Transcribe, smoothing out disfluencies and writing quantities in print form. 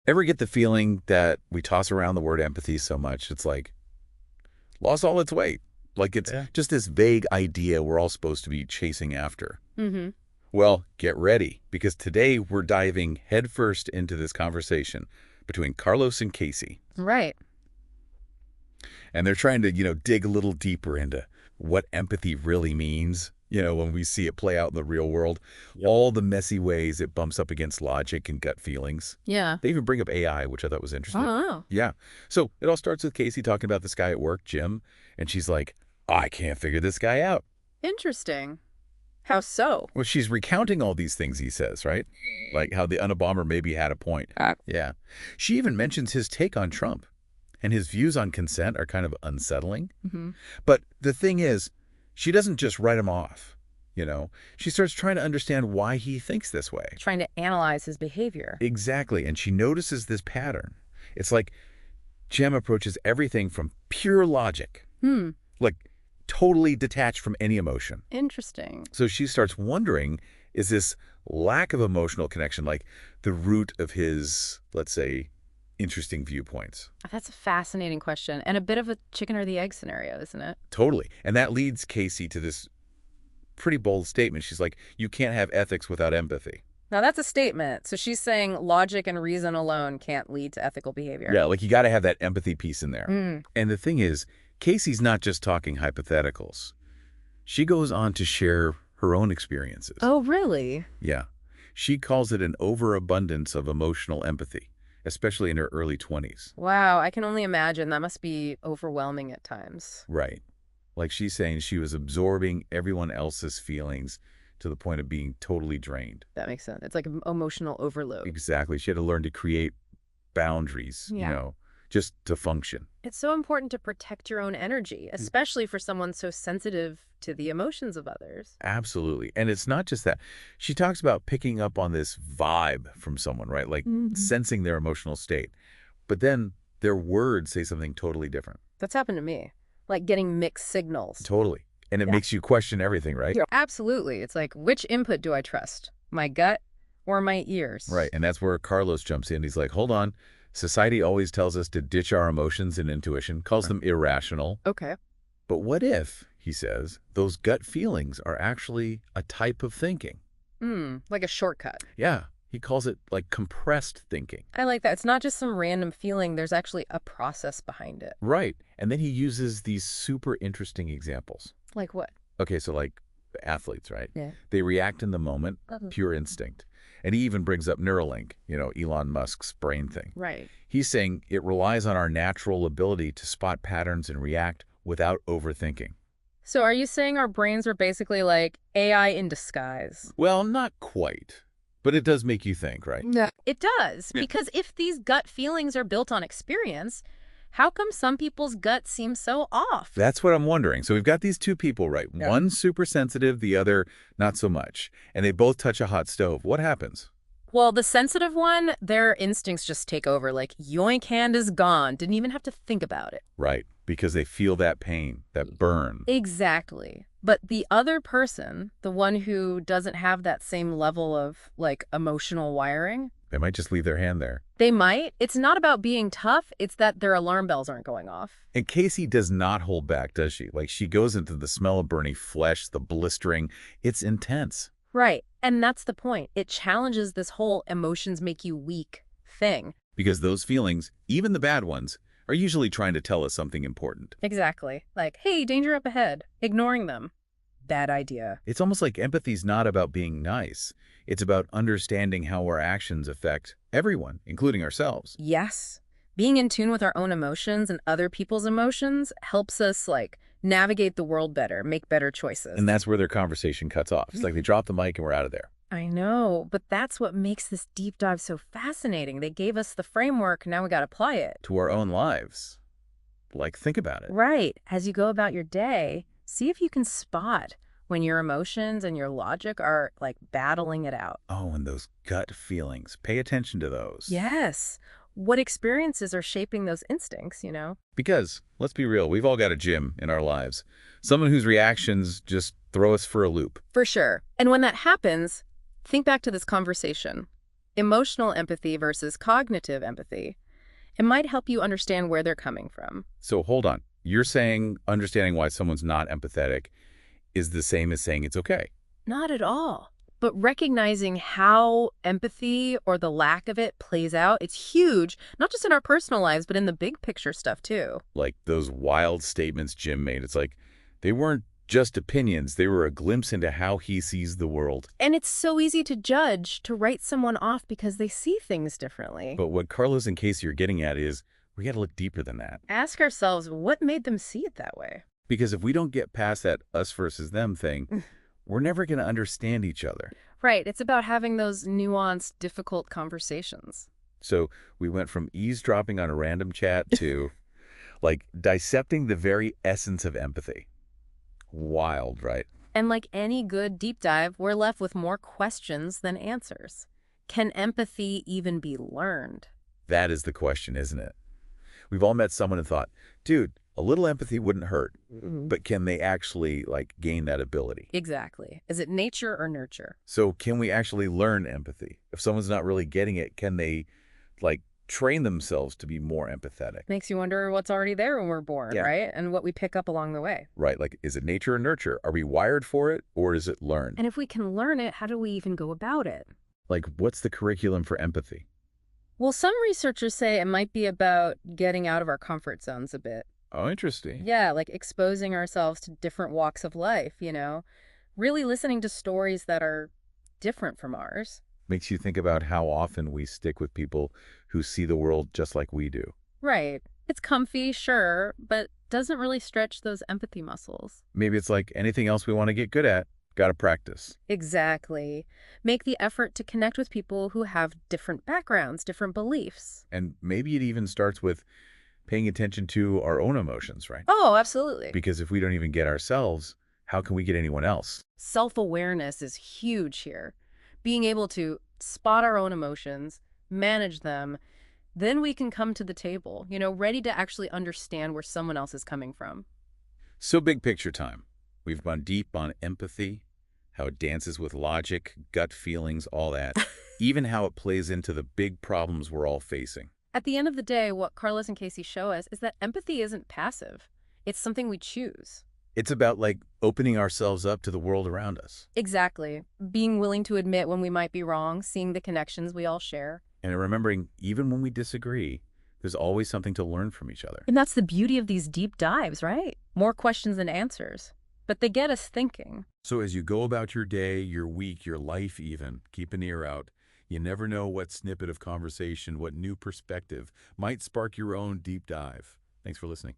Ever get the feeling that we toss around the word empathy so much, it's like lost all its weight? Like it's just this vague idea we're all supposed to be chasing after. Mm-hmm. Well, get ready, because today we're diving headfirst into this conversation between Carlos and Casey. Right. And they're trying to, dig a little deeper into what empathy really means, when we see it play out in the real world. All the messy ways it bumps up against logic and gut feelings. Yeah. They even bring up AI, which I thought was interesting. Oh. Yeah. So it all starts with Casey talking about this guy at work, Jim, and she's like, I can't figure this guy out. Interesting. How so? Well, she's recounting all these things he says, right? Like how the Unabomber maybe had a point. Yeah. She even mentions his take on Trump, and his views on consent are kind of unsettling. Mm-hmm. But the thing is, she doesn't just write him off, She starts trying to understand why he thinks this way. Trying to analyze his behavior. Exactly. And she notices this pattern. It's like Jim approaches everything from pure logic. Like totally detached from any emotion. Interesting. So she starts wondering, is this lack of emotional connection like the root of his, let's say, interesting viewpoints? That's a fascinating question and a bit of a chicken or the egg scenario, isn't it? Totally. And that leads Casey to this pretty bold statement. She's like, you can't have ethics without empathy. Now, that's a statement. So she's saying logic and reason alone can't lead to ethical behavior. Yeah, like you got to have that empathy piece in there. And the thing is, Casey's not just talking hypotheticals. She goes on to share her own experiences. Oh, really? Yeah. She calls it an overabundance of emotional empathy, especially in her early 20s. Wow, I can only imagine. That must be overwhelming at times. Right. Like she's saying she was absorbing everyone else's feelings to the point of being totally drained. That makes sense. It's like emotional overload. Exactly. She had to learn to create boundaries, just to function. It's so important to protect your own energy, especially for someone so sensitive to the emotions of others. Absolutely. And it's not just that. She talks about picking up on this vibe from someone, right? Like sensing their emotional state. But then their words say something totally different. That's happened to me. Like getting mixed signals. Totally. And it makes you question everything, right? Yeah, absolutely. It's like, which input do I trust? My gut or my ears? Right. And that's where Carlos jumps in. He's like, hold on. Society always tells us to ditch our emotions and intuition, calls them irrational. Okay. But what if, he says, those gut feelings are actually a type of thinking? Like a shortcut. Yeah. He calls it like compressed thinking. I like that. It's not just some random feeling. There's actually a process behind it. Right. And then he uses these super interesting examples. Like what? Okay, so like athletes, right? Yeah. They react in the moment, pure instinct. And he even brings up Neuralink, Elon Musk's brain thing. Right. He's saying it relies on our natural ability to spot patterns and react without overthinking. So are you saying our brains are basically like AI in disguise? Well, not quite. But it does make you think, right? Yeah. It does. Yeah. Because if these gut feelings are built on experience, how come some people's guts seem so off? That's what I'm wondering. So we've got these two people, right? Yeah. One super sensitive, the other not so much. And they both touch a hot stove. What happens? Well, the sensitive one, their instincts just take over. Like, yoink, hand is gone. Didn't even have to think about it. Right. Because they feel that pain, that burn. Exactly. But the other person, the one who doesn't have that same level of, like, emotional wiring, They might just leave their hand there. they might. It's not about being tough. It's that their alarm bells aren't going off. And Casey does not hold back, does she? Like, she goes into the smell of burning flesh, the blistering. It's intense. Right. And that's the point. It challenges this whole emotions make you weak thing. Because those feelings, even the bad ones, are usually trying to tell us something important. Exactly. Like, hey, danger up ahead. Ignoring them. Bad idea. It's almost like empathy's not about being nice. It's about understanding how our actions affect everyone, including ourselves. Yes. Being in tune with our own emotions and other people's emotions helps us, like, navigate the world better, make better choices. And that's where their conversation cuts off. It's like they drop the mic and we're out of there. I know, but that's what makes this deep dive so fascinating. They gave us the framework, now we got to apply it. To our own lives. Like, think about it. Right. As you go about your day, see if you can spot when your emotions and your logic are, like, battling it out. Oh, and those gut feelings. Pay attention to those. Yes. What experiences are shaping those instincts, Because, let's be real, we've all got a Jim in our lives. Someone whose reactions just throw us for a loop. For sure. And when that happens, think back to this conversation. emotional empathy versus cognitive empathy. It might help you understand where they're coming from. So hold on. You're saying understanding why someone's not empathetic is the same as saying it's okay. Not at all. But recognizing how empathy or the lack of it plays out, it's huge, not just in our personal lives, but in the big picture stuff too. Like those wild statements Jim made. It's like they weren't just opinions. They were a glimpse into how he sees the world. And it's so easy to judge, to write someone off because they see things differently. But what Carlos and Casey are getting at is we got to look deeper than that. Ask ourselves what made them see it that way. Because if we don't get past that us versus them thing, we're never going to understand each other. Right. It's about having those nuanced, difficult conversations. So we went from eavesdropping on a random chat to like dissecting the very essence of empathy. Wild, right? And like any good deep dive, we're left with more questions than answers. Can empathy even be learned? That is the question, isn't it? We've all met someone and thought, dude, a little empathy wouldn't hurt. But can they actually like gain that ability? Exactly. Is it nature or nurture? So can we actually learn empathy? If someone's not really getting it, can they like train themselves to be more empathetic? Makes you wonder what's already there when we're born, Yeah. right? And what we pick up along the way. Right, like is it nature or nurture? Are we wired for it or is it learned? And if we can learn it, how do we even go about it? Like what's the curriculum for empathy? Well, some researchers say it might be about getting out of our comfort zones a bit. Oh, interesting. Yeah, like exposing ourselves to different walks of life, really listening to stories that are different from ours. Makes you think about how often we stick with people who see the world just like we do. Right. It's comfy, sure, but doesn't really stretch those empathy muscles. Maybe it's like anything else we want to get good at, got to practice. Exactly. Make the effort to connect with people who have different backgrounds, different beliefs. And maybe it even starts with paying attention to our own emotions, right? Oh, absolutely. Because if we don't even get ourselves, how can we get anyone else? Self-awareness is huge here. Being able to spot our own emotions, manage them, then we can come to the table, ready to actually understand where someone else is coming from. So big picture time. We've gone deep on empathy, how it dances with logic, gut feelings, all that, even how it plays into the big problems we're all facing. At the end of the day, what Carlos and Casey show us is that empathy isn't passive. It's something we choose. It's about like opening ourselves up to the world around us. Exactly. Being willing to admit when we might be wrong, seeing the connections we all share. And remembering, even when we disagree, there's always something to learn from each other. And that's the beauty of these deep dives, right? More questions than answers. But they get us thinking. So as you go about your day, your week, your life even, keep an ear out. You never know what snippet of conversation, what new perspective might spark your own deep dive. Thanks for listening.